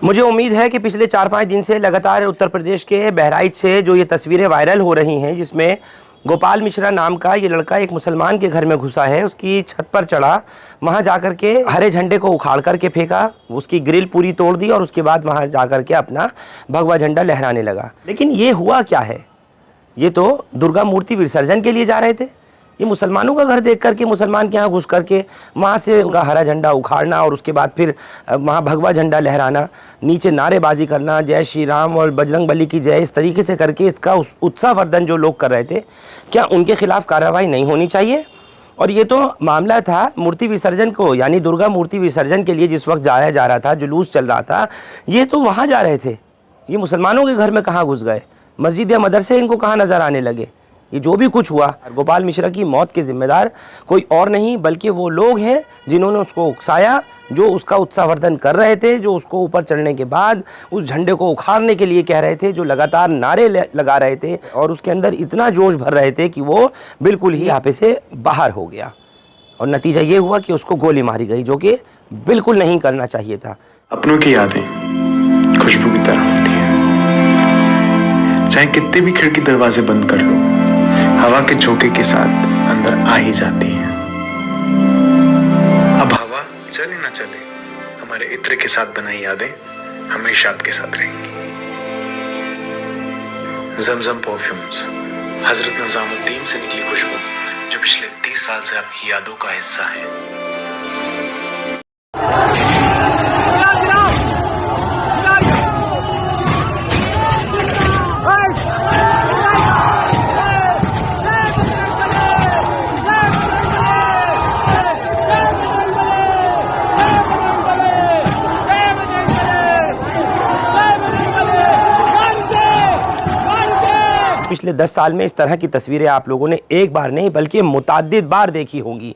मुझे उम्मीद है कि पिछले 4-5 दिन से लगातार उत्तर प्रदेश के बहराइच से जो ये तस्वीरें वायरल हो रही हैं, जिसमें गोपाल मिश्रा नाम का ये लड़का एक मुसलमान के घर में घुसा है, उसकी छत पर चढ़ा, वहाँ जाकर के हरे झंडे को उखाड़ करके फेंका, उसकी ग्रिल पूरी तोड़ दी और उसके बाद वहाँ जाकर के अपना भगवा झंडा लहराने लगा। लेकिन ये हुआ क्या है? ये तो दुर्गा मूर्ति विसर्जन के लिए जा रहे थे। ये मुसलमानों का घर देख करके मुसलमान के यहाँ घुस करके वहाँ से उनका हरा झंडा उखाड़ना और उसके बाद फिर वहाँ भगवा झंडा लहराना, नीचे नारेबाजी करना, जय श्री राम और बजरंग बली की जय, इस तरीके से करके इसका उत्साहवर्धन जो लोग कर रहे थे, क्या उनके खिलाफ कार्रवाई नहीं होनी चाहिए? और ये तो मामला था मूर्ति विसर्जन को, यानी दुर्गा मूर्ति विसर्जन के लिए जिस वक्त जाया जा रहा था, जुलूस चल रहा था, ये तो वहाँ जा रहे थे। ये मुसलमानों के घर में कहाँ घुस गए? मस्जिद या मदरसे इनको कहाँ नज़र आने लगे? ये जो भी कुछ हुआ, गोपाल मिश्रा की मौत के जिम्मेदार कोई और नहीं बल्कि वो लोग हैं जिन्होंने उसको उकसाया, जो उसका उत्साहवर्धन कर रहे थे, जो उसको ऊपर चढ़ने के बाद उस झंडे को उखाड़ने के लिए कह रहे थे, जो लगातार नारे लगा रहे थे और उसके अंदर इतना जोश भर रहे थे कि वो बिल्कुल ही आपे से बाहर हो गया। और नतीजा ये हुआ कि उसको गोली मारी गई, जो कि बिल्कुल नहीं करना चाहिए था। अपनों की यादें खुशबू की तरह होती हैं, चाहे कितने भी खिड़की दरवाजे बंद कर लो, हवा के झोंके के साथ अंदर आ ही जाती हैं। अब हवा चले ना चले, हमारे इत्र के साथ बनाई यादें हमेशा आपके साथ रहेंगी। जमजम परफ्यूम्स, हजरत निजामुद्दीन से निकली खुशबू जो पिछले 30 साल से आपकी यादों का हिस्सा है। पिछले 10 साल में इस तरह की तस्वीरें आप लोगों ने एक बार नहीं बल्कि मुताद्दिद बार देखी होंगी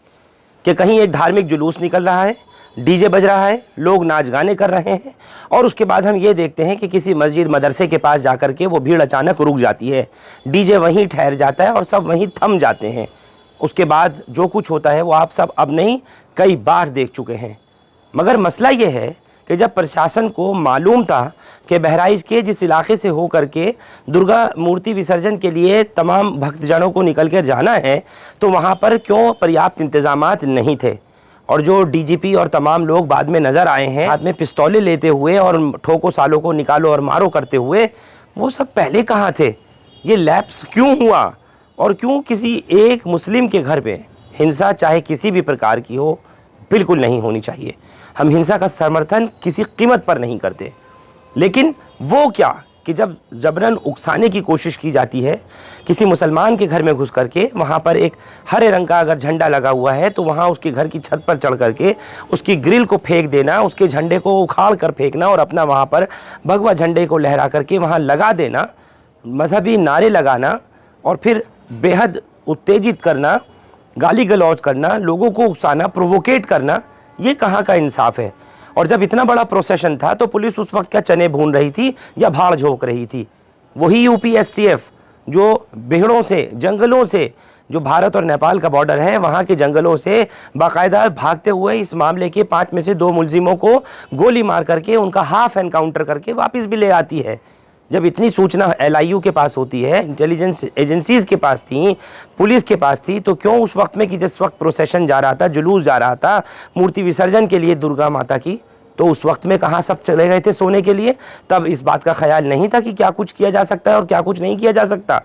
कि कहीं एक धार्मिक जुलूस निकल रहा है, डीजे बज रहा है, लोग नाच गाने कर रहे हैं और उसके बाद हम ये देखते हैं कि किसी मस्जिद मदरसे के पास जाकर के वो भीड़ अचानक रुक जाती है, डीजे वहीं ठहर जाता है और सब वहीं थम जाते हैं। उसके बाद जो कुछ होता है वो आप सब अब नहीं कई बार देख चुके हैं। मगर मसला ये है कि जब प्रशासन को मालूम था कि बहराइच के जिस इलाके से हो करके दुर्गा मूर्ति विसर्जन के लिए तमाम भक्तजनों को निकल कर जाना है, तो वहाँ पर क्यों पर्याप्त इंतजामात नहीं थे? और जो डीजीपी और तमाम लोग बाद में नज़र आए हैं हाथ में पिस्तौलें लेते हुए और ठोको सालों को निकालो और मारो करते हुए, वो सब पहले कहाँ थे? ये लैप्स क्यों हुआ? और क्यों किसी एक मुस्लिम के घर में हिंसा चाहे किसी भी प्रकार की हो बिल्कुल नहीं होनी चाहिए। हम हिंसा का समर्थन किसी कीमत पर नहीं करते, लेकिन वो क्या कि जब जबरन उकसाने की कोशिश की जाती है किसी मुसलमान के घर में घुस करके, वहाँ पर एक हरे रंग का अगर झंडा लगा हुआ है तो वहाँ उसके घर की छत पर चढ़ करके उसकी ग्रिल को फेंक देना, उसके झंडे को उखाड़ कर फेंकना और अपना वहाँ पर भगवा झंडे को लहरा करके वहाँ लगा देना, मजहबी नारे लगाना और फिर बेहद उत्तेजित करना, गाली गलौज करना, लोगों को उकसाना, प्रोवोकेट करना, ये कहाँ का इंसाफ है? और जब इतना बड़ा प्रोसेशन था तो पुलिस उस वक्त क्या चने भून रही थी या भाड़ झोंक रही थी? वही यूपी एसटीएफ जो बिहड़ों से, जंगलों से, जो भारत और नेपाल का बॉर्डर है, वहाँ के जंगलों से बाकायदा भागते हुए इस मामले के 5 में से 2 मुलजिमों को गोली मार करके उनका हाफ एनकाउंटर करके वापस भी ले आती है। जब इतनी सूचना LIU के पास होती है, इंटेलिजेंस एजेंसीज़ के पास थी, पुलिस के पास थी, तो क्यों उस वक्त में कि जिस वक्त प्रोसेशन जा रहा था, जुलूस जा रहा था मूर्ति विसर्जन के लिए दुर्गा माता की, तो उस वक्त में कहाँ सब चले गए थे सोने के लिए? तब इस बात का ख्याल नहीं था कि क्या कुछ किया जा सकता है और क्या कुछ नहीं किया जा सकता।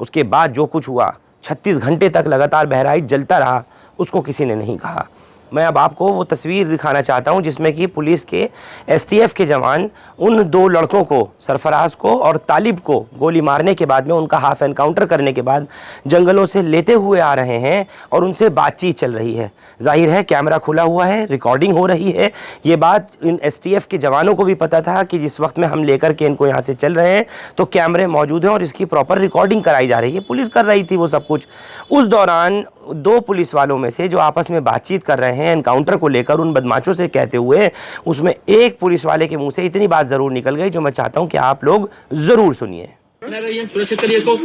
उसके बाद जो कुछ हुआ, 36 घंटे तक लगातार बहराइच जलता रहा, उसको किसी ने नहीं कहा। मैं अब आपको वो तस्वीर दिखाना चाहता हूं जिसमें कि पुलिस के STF के जवान उन 2 लड़कों को, सरफराज को और तालिब को, गोली मारने के बाद में उनका हाफ एनकाउंटर करने के बाद जंगलों से लेते हुए आ रहे हैं और उनसे बातचीत चल रही है। जाहिर है कैमरा खुला हुआ है, रिकॉर्डिंग हो रही है। ये बात इन STF के जवानों को भी पता था कि जिस वक्त में हम लेकर के इनको यहाँ से चल रहे हैं तो कैमरे मौजूद हैं और इसकी प्रॉपर रिकॉर्डिंग कराई जा रही है। पुलिस कर रही थी वो सब कुछ। उस दौरान 2 पुलिस वालों में से जो आपस में बातचीत कर रहे हैं एनकाउंटर को लेकर उन बदमाशों से कहते हुए, उसमें एक पुलिस वाले के मुंह से इतनी बात जरूर निकल गई जो मैं चाहता हूं कि आप लोग जरूर सुनिए। सुरक्षित करिए इसको।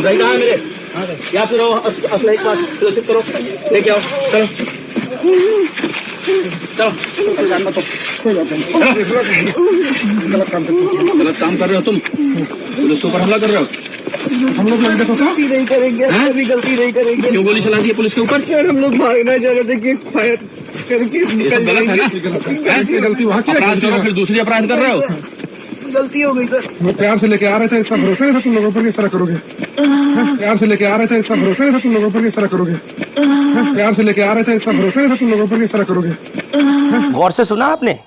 भाई कहाँ है मेरे? यहाँ पे रहो, असला एक बार सुरक्षित करो, लेके आओ, चलो। चलो परेशान मत हो। गलत काम कर रहे हो तुम, पुलिस के ऊपर हमला कर रहे हो। हम लोग गलती नहीं करेंगे, हैं? कभी गलती नहीं करेंगे। क्यों गोली चला दी है पुलिस के ऊपर? सर हम लोग भागना चाह रहे थे कि फायर करके ये सब निकल गलत है ना? जाएंगे। गलती वहाँ की अपराध करो फिर दूसरी अपराध कर रहे हो। गलती हो गई सर। वो प्यार से लेके आ रहे थे, इतना भरोसा नहीं था तुम लोगों पर कि इस तरह करोगे। प्यार से लेके आ रहे थे, इतना भरोसा नहीं था तुम लोगों पर कि इस तरह करोगे। प्यार से लेके आ रहे थे, इतना भरोसा नहीं था तुम लोगों पर कि इस तरह करोगे। गौर से सुना आपने?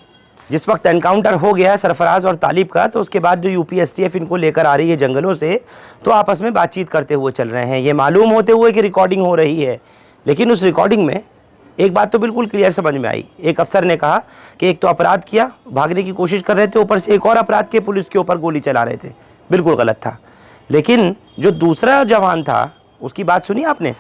जिस वक्त एनकाउंटर हो गया है सरफराज और तालिब का, तो उसके बाद जो यूपी एसटीएफ इनको लेकर आ रही है जंगलों से, तो आपस में बातचीत करते हुए चल रहे हैं। ये मालूम होते हुए कि रिकॉर्डिंग हो रही है, लेकिन उस रिकॉर्डिंग में एक बात तो बिल्कुल क्लियर समझ में आई। एक अफसर ने कहा कि एक तो अपराध किया, भागने की कोशिश कर रहे थे, ऊपर से एक और अपराध के पुलिस के ऊपर गोली चला रहे थे। बिल्कुल गलत था। लेकिन जो दूसरा जवान था उसकी बात सुनी आपने?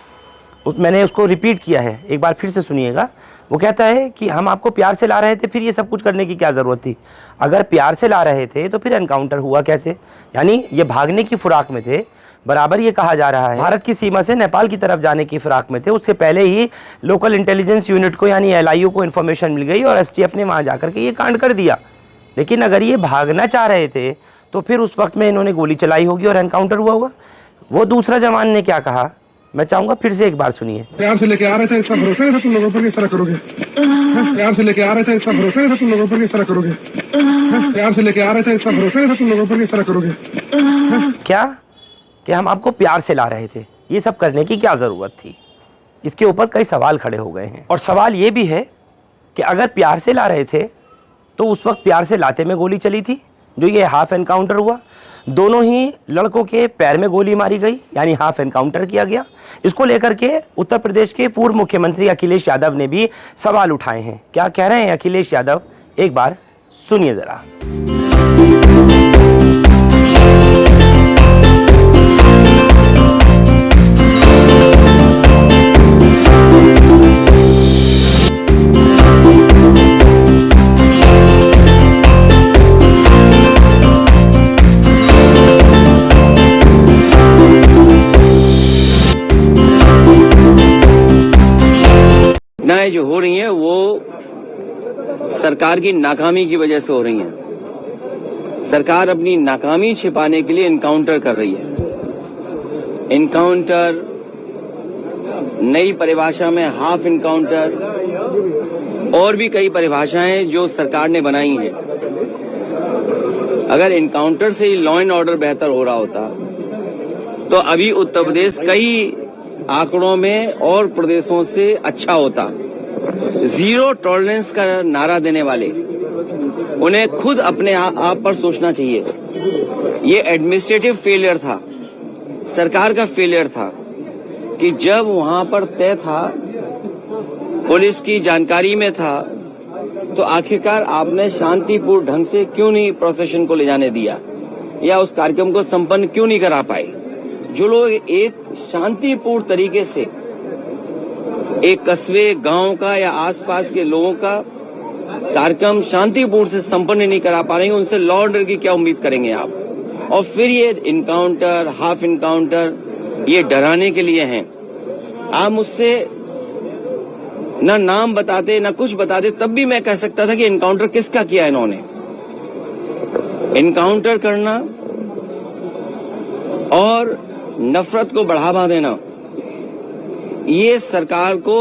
मैंने उसको रिपीट किया है, एक बार फिर से सुनिएगा। वो कहता है कि हम आपको प्यार से ला रहे थे, फिर ये सब कुछ करने की क्या ज़रूरत थी? अगर प्यार से ला रहे थे तो फिर एनकाउंटर हुआ कैसे? यानी ये भागने की फिराक में थे। बराबर ये कहा जा रहा है भारत की सीमा से नेपाल की तरफ जाने की फिराक में थे। उससे पहले ही लोकल इंटेलिजेंस यूनिट को यानी LIU को इन्फॉर्मेशन मिल गई और STF ने वहाँ जाकर के ये कांड कर दिया। लेकिन अगर ये भागना चाह रहे थे तो फिर उस वक्त में इन्होंने गोली चलाई होगी और एनकाउंटर हुआ होगा। वो दूसरा जवान ने क्या कहा, मैं चाहूंगा फिर से एक बार सुनिए। प्यार से लेके आ रहे थे, इतना भरोसा नहीं था तुम लोगों पर कि इस तरह करोगे। प्यार से लेके आ रहे थे, इतना भरोसा नहीं था तुम लोगों पर कि इस तरह करोगे। प्यार से लेके आ रहे थे, इतना भरोसा नहीं था तुम लोगों पर कि इस तरह करोगे। क्या कि हम आपको प्यार से ला रहे थे, ये सब करने की क्या ज़रूरत थी? इसके ऊपर कई सवाल खड़े हो गए हैं। और सवाल ये भी है कि अगर प्यार से ला रहे थे तो उस वक्त प्यार से लाते में गोली चली थी, जो ये हाफ एनकाउंटर हुआ। दोनों ही लड़कों के पैर में गोली मारी गई, यानी हाफ एनकाउंटर किया गया। इसको लेकर के उत्तर प्रदेश के पूर्व मुख्यमंत्री अखिलेश यादव ने भी सवाल उठाए हैं। क्या कह रहे हैं अखिलेश यादव, एक बार सुनिए ज़रा। घटनाएं जो हो रही हैं वो सरकार की नाकामी की वजह से हो रही हैं। सरकार अपनी नाकामी छिपाने के लिए इनकाउंटर कर रही है। इनकाउंटर, नई परिभाषा में हाफ इनकाउंटर और भी कई परिभाषाएं जो सरकार ने बनाई हैं। अगर इनकाउंटर से ही लॉ एंड ऑर्डर बेहतर हो रहा होता तो अभी उत्तर प्रदेश कई आंकड़ों में और प्रदेशों से अच्छा होता। जीरो टॉलरेंस का नारा देने वाले उन्हें खुद अपने आप पर सोचना चाहिए। ये एडमिनिस्ट्रेटिव फेलियर था, सरकार का फेलियर था कि जब वहां पर तय था, पुलिस की जानकारी में था, तो आखिरकार आपने शांतिपूर्ण ढंग से क्यों नहीं प्रोसेशन को ले जाने दिया या उस कार्यक्रम को संपन्न क्यों नहीं करा पाए? जो लोग एक शांतिपूर्ण तरीके से एक कस्बे, गांव का या आसपास के लोगों का कार्यक्रम शांतिपूर्ण से संपन्न नहीं करा पा रहे हैं, उनसे लॉ ऑर्डर की क्या उम्मीद करेंगे आप? और फिर ये इनकाउंटर, हाफ इनकाउंटर, ये डराने के लिए हैं। आप मुझसे ना नाम बताते ना कुछ बताते, तब भी मैं कह सकता था कि इनकाउंटर किसका किया इन्होंने। इनकाउंटर करना और नफरत को बढ़ावा देना, ये सरकार को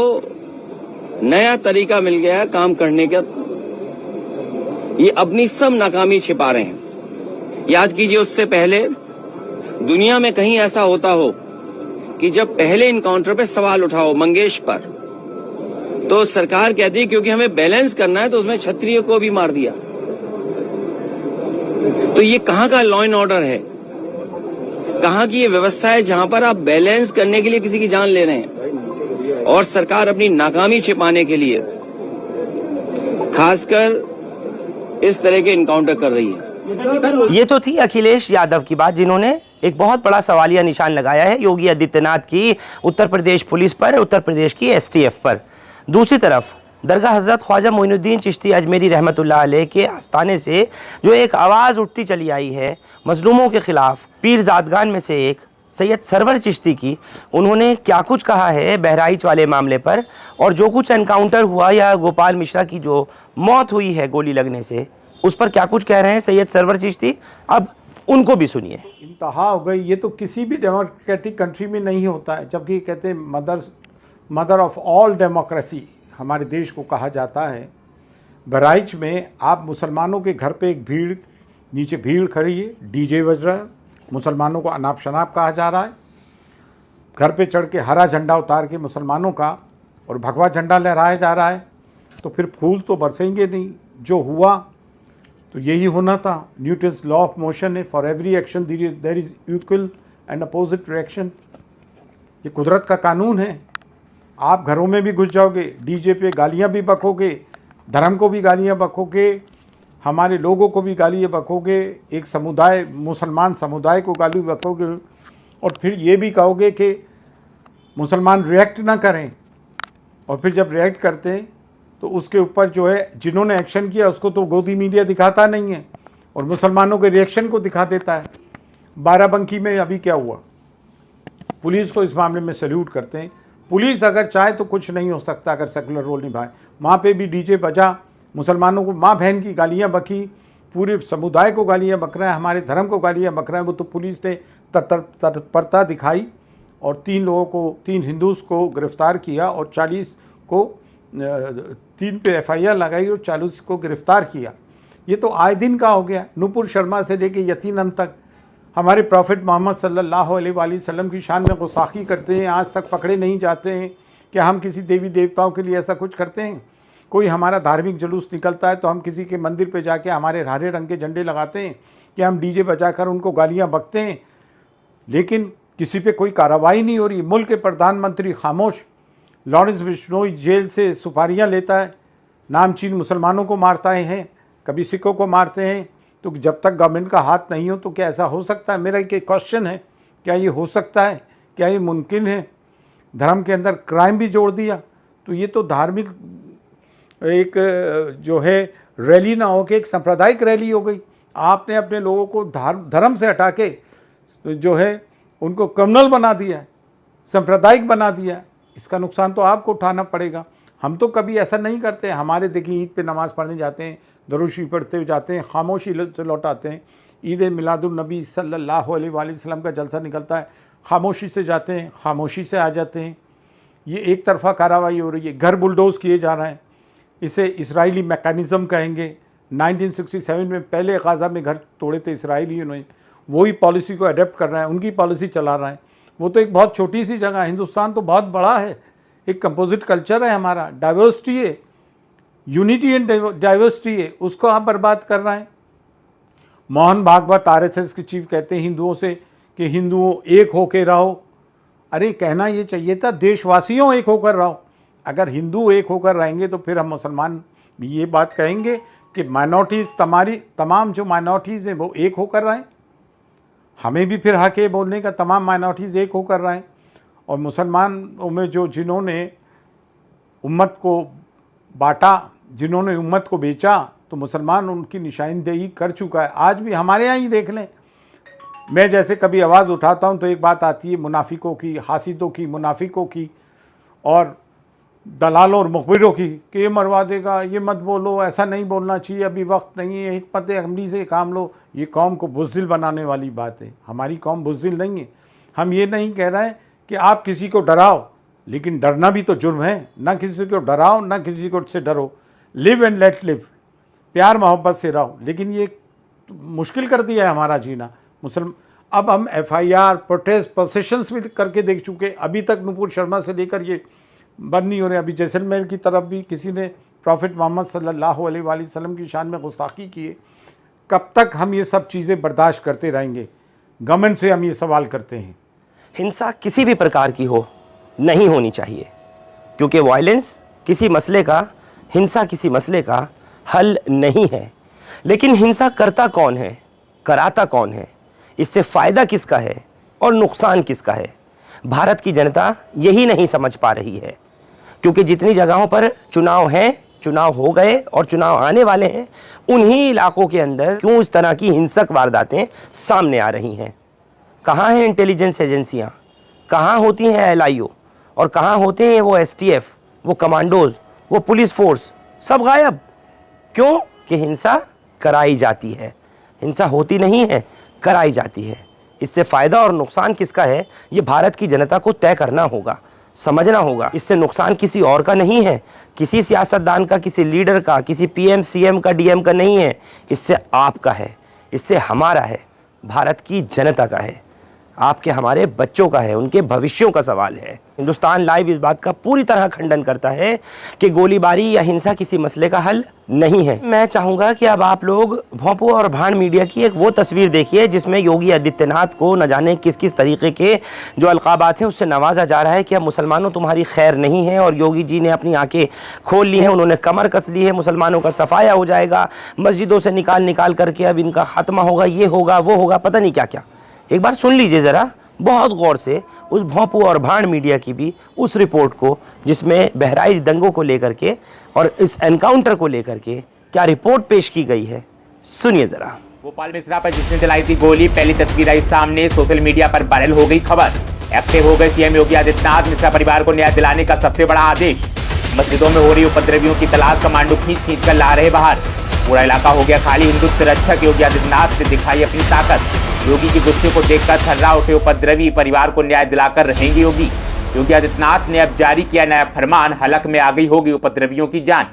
नया तरीका मिल गया है काम करने का। ये अपनी सब नाकामी छिपा रहे हैं। याद कीजिए, उससे पहले दुनिया में कहीं ऐसा होता हो कि जब पहले इनकाउंटर पे सवाल उठाओ मंगेश पर, तो सरकार कहती है क्योंकि हमें बैलेंस करना है तो उसमें क्षत्रिय को भी मार दिया। तो ये कहां का लॉ एंड ऑर्डर है? कहां की ये व्यवस्था है जहां पर आप बैलेंस करने के लिए किसी की जान ले रहे हैं? और सरकार अपनी नाकामी छिपाने के लिए खासकर इस तरह के इनकाउंटर कर रही है। ये तो थी अखिलेश यादव की बात, जिन्होंने एक बहुत बड़ा सवालिया निशान लगाया है योगी आदित्यनाथ की उत्तर प्रदेश पुलिस पर, उत्तर प्रदेश की STF पर। दूसरी तरफ दरगाह हजरत ख्वाजा मोइनुद्दीन चिश्ती अजमेरी रहमतुल्लाह अलैह के आस्थाने से जो एक आवाज़ उठती चली आई है मजलूमों के खिलाफ, पीरजादगान में से एक सैयद सरवर चिश्ती की, उन्होंने क्या कुछ कहा है बहराइच वाले मामले पर, और जो कुछ एनकाउंटर हुआ या गोपाल मिश्रा की जो मौत हुई है गोली लगने से, उस पर क्या कुछ कह रहे हैं सैयद सरवर चिश्ती, अब उनको भी सुनिए। इंतहा हो गई। ये तो किसी भी डेमोक्रेटिक कंट्री में नहीं होता है, जबकि कहते हैं मदर ऑफ ऑल डेमोक्रेसी हमारे देश को कहा जाता है। बहराइच में आप मुसलमानों के घर पे एक भीड़, नीचे भीड़ खड़ी है, डीजे बज रहा है, मुसलमानों को अनाप शनाप कहा जा रहा है, घर पे चढ़ के हरा झंडा उतार के मुसलमानों का और भगवा झंडा लहराया जा रहा है, तो फिर फूल तो बरसेंगे नहीं। जो हुआ तो यही होना था। न्यूटन्स लॉ ऑफ मोशन है, for every action there is equal and opposite reaction. ये कुदरत का कानून है। आप घरों में भी घुस जाओगे, डीजे पे गालियाँ भी बकोगे, धर्म को भी गालियाँ बकोगे, हमारे लोगों को भी गालियाँ बकोगे, एक समुदाय मुसलमान समुदाय को गाली बकोगे, और फिर ये भी कहोगे कि मुसलमान रिएक्ट ना करें। और फिर जब रिएक्ट करते हैं तो उसके ऊपर जो है जिन्होंने एक्शन किया उसको तो गोदी मीडिया दिखाता नहीं है और मुसलमानों के रिएक्शन को दिखा देता है। बाराबंकी में अभी क्या हुआ, पुलिस को इस मामले में सैल्यूट करते हैं। पुलिस अगर चाहे तो कुछ नहीं हो सकता अगर सेकुलर रोल निभाए। वहाँ पे भी डीजे बजा, मुसलमानों को माँ बहन की गालियाँ बकी, पूरे समुदाय को गालियाँ बक रहा है, हमारे धर्म को गालियाँ बक रहा है। वो तो पुलिस ने तत्परता दिखाई और 3 लोगों को, 3 हिंदूज़ को गिरफ़्तार किया और 40 को 3 पे FIR लगाई और 40 को गिरफ़्तार किया। ये तो आए दिन का हो गया। नूपुर शर्मा से लेके यतीनन तक हमारे प्रॉफिट मोहम्मद सल्लल्लाहु अलैहि वसल्लम की शान में गुस्ताखी करते हैं, आज तक पकड़े नहीं जाते हैं कि हम किसी देवी देवताओं के लिए ऐसा कुछ करते हैं। कोई हमारा धार्मिक जुलूस निकलता है तो हम किसी के मंदिर पे जाके हमारे हरे रंग के झंडे लगाते हैं कि हम डीजे बजाकर उनको गालियां बकते हैं, लेकिन किसी पे कोई कार्रवाई नहीं हो रही। मुल्क के प्रधानमंत्री खामोश, लॉरेंस बिश्नोई जेल से सुपारियाँ लेता है, नामचीन मुसलमानों को मारता है, कभी सिखों को मारते हैं। तो जब तक गवर्नमेंट का हाथ नहीं हो तो क्या ऐसा हो सकता है? मेरा एक क्वेश्चन है, क्या ये हो सकता है? क्या ये मुमकिन है? धर्म के अंदर क्राइम भी जोड़ दिया। तो ये तो धार्मिक एक जो है रैली ना हो के एक सांप्रदायिक रैली हो गई। आपने अपने लोगों को धर्म से हटा के जो है उनको कम्युनल बना दिया है, सांप्रदायिक बना दिया है। इसका नुकसान तो आपको उठाना पड़ेगा। हम तो कभी ऐसा नहीं करते। हमारे देखिए ईद पे नमाज़ पढ़ने जाते हैं, दरूद शरीफ पढ़ते हुए जाते हैं, खामोशी से लौटाते हैं। ईद मिलादुन नबी सल्लल्लाहु अलैहि वसल्लम का जलसा निकलता है, खामोशी से जाते हैं, खामोशी से आ जाते हैं। ये एक तरफा कार्रवाई हो रही है, घर बुलडोज़ किए जा रहे हैं। इसे इसराइली मैकेनिज़्म कहेंगे। 1967 में पहले गाज़ा में घर तोड़े थे इसराइलियों ने, वही पॉलिसी को अडेप्ट कर रहे हैं, उनकी पॉलिसी चला रहे हैं। वो तो एक बहुत छोटी सी जगह, हिंदुस्तान तो बहुत बड़ा है, एक कंपोजिट कल्चर है हमारा, डाइवर्सिटी है, यूनिटी एंड डाइवर्सिटी है, उसको आप बर्बाद कर रहे हैं। मोहन भागवत RSS के चीफ कहते हैं हिंदुओं से कि हिंदुओं एक होकर रहो। अरे कहना ये चाहिए था देशवासियों एक होकर रहो। अगर हिंदू एक होकर रहेंगे तो फिर हम मुसलमान भी ये बात कहेंगे कि माइनॉरिटीज़ तमाम जो माइनॉरिटीज़ हैं वो एक होकर रहें। हमें भी फिर हक है बोलने का, तमाम माइनॉरिटीज़ एक होकर रहें। और मुसलमानों में जो जिन्होंने उम्मत को बांटा, जिन्होंने उम्मत को बेचा, तो मुसलमान उनकी निशानदेही कर चुका है। आज भी हमारे यहाँ ही देख लें, मैं जैसे कभी आवाज़ उठाता हूँ तो एक बात आती है मुनाफिकों की, हासिदों की, मुनाफिकों की और दलालों और मुखबिरों की कि ये मरवा देगा, ये मत बोलो, ऐसा नहीं बोलना चाहिए, अभी वक्त नहीं है, हिकमत अमली से काम लो। ये कौम को बुज़दिल बनाने वाली बात है। हमारी कौम बुज़दिल नहीं है। हम ये नहीं कह रहे हैं कि आप किसी को डराओ, लेकिन डरना भी तो जुर्म है। ना किसी को डराओ, ना किसी को से डरो। लिव एंड लेट लिव, प्यार मोहब्बत से रहो। लेकिन ये मुश्किल कर दिया है हमारा जीना। अब हम FIR, प्रोटेस्ट, प्रोसेशंस भी करके देख चुके। अभी तक नूपुर शर्मा से लेकर ये बंद नहीं हो रहे। अभी जैसलमेर की तरफ भी किसी ने प्रॉफिट मोहम्मद सल्लल्लाहु अलैहि वसल्लम की शान में गुस्ताखी की है। कब तक हम ये सब चीज़ें बर्दाश्त करते रहेंगे? गवर्नमेंट से हम ये सवाल करते हैं। हिंसा किसी भी प्रकार की हो नहीं होनी चाहिए, क्योंकि वायलेंस किसी मसले का, हिंसा किसी मसले का हल नहीं है। लेकिन हिंसा करता कौन है, कराता कौन है, इससे फ़ायदा किसका है और नुकसान किसका है, भारत की जनता यही नहीं समझ पा रही है। क्योंकि जितनी जगहों पर चुनाव हैं, चुनाव हो गए और चुनाव आने वाले हैं, उन्हीं इलाकों के अंदर क्यों इस तरह की हिंसक वारदातें सामने आ रही हैं। कहाँ हैं इंटेलिजेंस एजेंसियाँ, कहाँ होती हैं LIO, और कहाँ होते हैं वो STF, वो कमांडोज, वो पुलिस फोर्स, सब गायब। क्यों? कि हिंसा कराई जाती है। हिंसा होती नहीं है, कराई जाती है। इससे फ़ायदा और नुकसान किसका है, ये भारत की जनता को तय करना होगा, समझना होगा। इससे नुकसान किसी और का नहीं है, किसी सियासतदान का, किसी लीडर का, किसी PM CM का, DM का नहीं है। इससे आपका है, इससे हमारा है, भारत की जनता का है, आपके हमारे बच्चों का है, उनके भविष्यों का सवाल है। हिंदुस्तान लाइव इस बात का पूरी तरह खंडन करता है कि गोलीबारी या हिंसा किसी मसले का हल नहीं है। मैं चाहूँगा कि अब आप लोग भोंपू और भांड मीडिया की एक वो तस्वीर देखिए जिसमें योगी आदित्यनाथ को न जाने किस किस तरीके के जो अलकाबात हैं उससे नवाजा जा रहा है कि अब मुसलमानों तुम्हारी खैर नहीं है, और योगी जी ने अपनी आंखें खोल ली हैं, उन्होंने कमर कस ली है, मुसलमानों का सफाया हो जाएगा, मस्जिदों से निकाल करके अब इनका खात्मा होगा, ये होगा वो होगा, पता नहीं क्या क्या। एक बार सुन लीजिए ज़रा बहुत गौर से उस भोंपू और भांड मीडिया की भी उस रिपोर्ट को, जिसमें बहराइच दंगों को लेकर के और इस एनकाउंटर को लेकर के क्या रिपोर्ट पेश की गई है, सुनिए ज़रा। गोपाल मिश्रा पर जिसने चलाई थी गोली, पहली तस्वीर आई सामने, सोशल मीडिया पर वायरल हो गई खबर। एक्टिव हो गए CM योगी आदित्यनाथ, मिश्रा परिवार को न्याय दिलाने का सबसे बड़ा आदेश। मस्जिदों में हो रही उपद्रवियों की तलाश कमांडो खींच कर ला रहे बाहर। पूरा इलाका हो गया खाली, हिंदुत्व रक्षक योगी आदित्यनाथ ने दिखाई अपनी ताकत। योगी की गुस्से को देखकर थर्रा उठे उपद्रवी, परिवार को न्याय दिलाकर रहेंगे योगी। योगी आदित्यनाथ ने अब जारी किया नया फरमान, हलक में आ गई होगी उपद्रवियों की जान।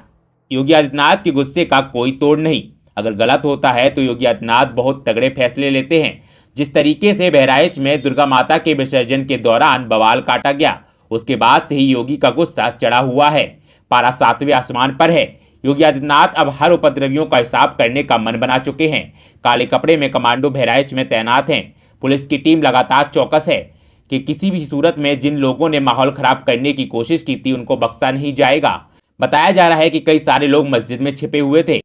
योगी आदित्यनाथ के गुस्से का कोई तोड़ नहीं। अगर गलत होता है तो योगी आदित्यनाथ बहुत तगड़े फैसले लेते हैं। जिस तरीके से बहराइच में दुर्गा माता के विसर्जन के दौरान बवाल काटा गया, उसके बाद से ही योगी का गुस्सा चढ़ा हुआ है, पारा 7वें आसमान पर है। योगी आदित्यनाथ अब हर उपद्रवियों का हिसाब करने का मन बना चुके हैं। काले कपड़े में कमांडो बहराइच में तैनात हैं। पुलिस की टीम लगातार चौकस है कि किसी भी सूरत में जिन लोगों ने माहौल खराब करने की कोशिश की थी उनको बख्शा नहीं जाएगा। बताया जा रहा है कि कई सारे लोग मस्जिद में छिपे हुए थे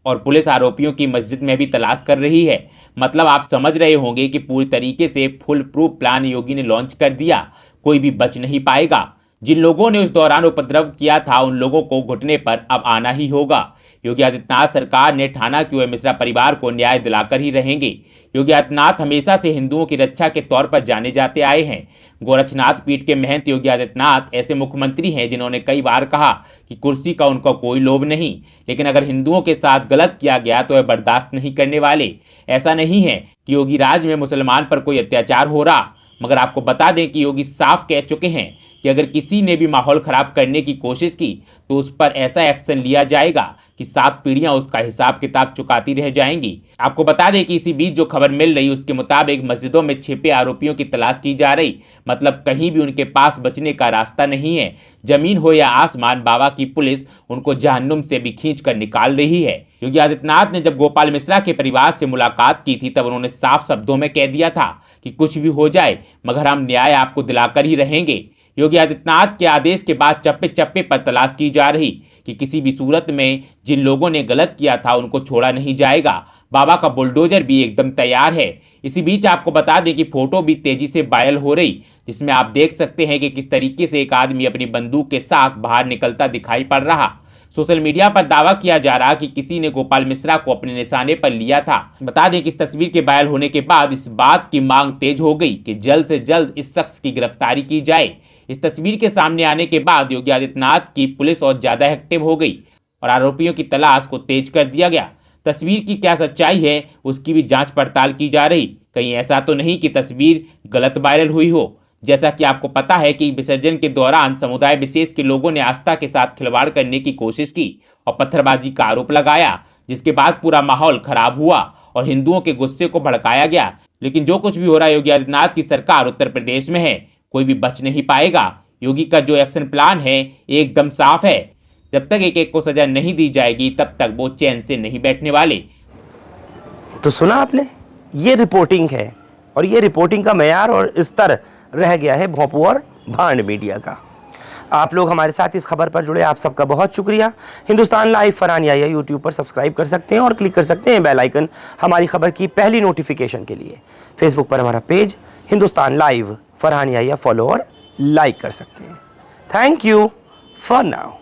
और पुलिस आरोपियों की मस्जिद में भी तलाश कर रही है। मतलब आप समझ रहे होंगे कि पूरी तरीके से फुल प्रूफ प्लान योगी ने लॉन्च कर दिया, कोई भी बच नहीं पाएगा। जिन लोगों ने उस दौरान उपद्रव किया था उन लोगों को घुटने पर अब आना ही होगा। योगी आदित्यनाथ सरकार ने ठाना कि वे मिश्रा परिवार को न्याय दिलाकर ही रहेंगे। योगी आदित्यनाथ हमेशा से हिंदुओं की रक्षा के तौर पर जाने जाते आए हैं। गोरक्षनाथ पीठ के महंत योगी आदित्यनाथ ऐसे मुख्यमंत्री हैं जिन्होंने कई बार कहा कि कुर्सी का उनका कोई लोभ नहीं, लेकिन अगर हिंदुओं के साथ गलत किया गया तो वे बर्दाश्त नहीं करने वाले। ऐसा नहीं है कि योगी राज में मुसलमान पर कोई अत्याचार हो रहा, मगर आपको बता दें कि योगी साफ कह चुके हैं कि अगर किसी ने भी माहौल खराब करने की कोशिश की तो उस पर ऐसा एक्शन लिया जाएगा कि 7 पीढ़ियां उसका हिसाब किताब चुकाती रह जाएंगी। आपको बता दें कि इसी बीच जो खबर मिल रही उसके मुताबिक मस्जिदों में छिपे आरोपियों की तलाश की जा रही। मतलब कहीं भी उनके पास बचने का रास्ता नहीं है। जमीन हो या आसमान, बाबा की पुलिस उनको जहन्नुम से भी खींच कर निकाल रही है। योगी आदित्यनाथ ने जब गोपाल मिश्रा के परिवार से मुलाकात की थी तब उन्होंने साफ शब्दों में कह दिया था कि कुछ भी हो जाए मगर हम न्याय आपको दिलाकर ही रहेंगे। योगी आदित्यनाथ के आदेश के बाद चप्पे चप्पे पर तलाश की जा रही कि किसी भी सूरत में जिन लोगों ने गलत किया था उनको छोड़ा नहीं जाएगा। बाबा का बुलडोजर भी एकदम तैयार है। इसी बीच आपको बता दें कि फोटो भी तेजी से वायरल हो रही, जिसमें आप देख सकते हैं कि किस तरीके से एक आदमी अपनी बंदूक के साथ बाहर निकलता दिखाई पड़ रहा। सोशल मीडिया पर दावा किया जा रहा कि किसी ने गोपाल मिश्रा को अपने निशाने पर लिया था। बता दें कि इस तस्वीर के वायरल होने के बाद इस बात की मांग तेज हो गई कि जल्द से जल्द इस शख्स की गिरफ्तारी की जाए। इस तस्वीर के सामने आने के बाद योगी आदित्यनाथ की पुलिस और ज्यादा एक्टिव हो गई और आरोपियों की तलाश को तेज कर दिया गया। तस्वीर की क्या सच्चाई है उसकी भी जांच पड़ताल की जा रही। कहीं ऐसा तो नहीं कि तस्वीर गलत वायरल हुई हो। जैसा कि आपको पता है कि विसर्जन के दौरान समुदाय विशेष के लोगों ने आस्था के साथ खिलवाड़ करने की कोशिश की और पत्थरबाजी का आरोप लगाया, जिसके बाद पूरा माहौल खराब हुआ और हिंदुओं के गुस्से को भड़काया गया। लेकिन जो कुछ भी हो रहा है, योगी आदित्यनाथ की सरकार उत्तर प्रदेश में है, कोई भी बच नहीं पाएगा। योगी का जो एक्शन प्लान है एकदम साफ है। जब तक एक एक को सजा नहीं दी जाएगी तब तक वो चैन से नहीं बैठने वाले। तो सुना आपने, ये रिपोर्टिंग है और ये रिपोर्टिंग का मेयार और स्तर रह गया है भोंपू और भांड मीडिया का। आप लोग हमारे साथ इस खबर पर जुड़े, आप सबका बहुत शुक्रिया। हिंदुस्तान लाइव फरहान याहिया यूट्यूब पर सब्सक्राइब कर सकते हैं और क्लिक कर सकते हैं बेल आइकन हमारी खबर की पहली नोटिफिकेशन के लिए। फेसबुक पर हमारा page Hindustan Live Farhan Yahiya follow और लाइक कर सकते हैं। Thank you for now.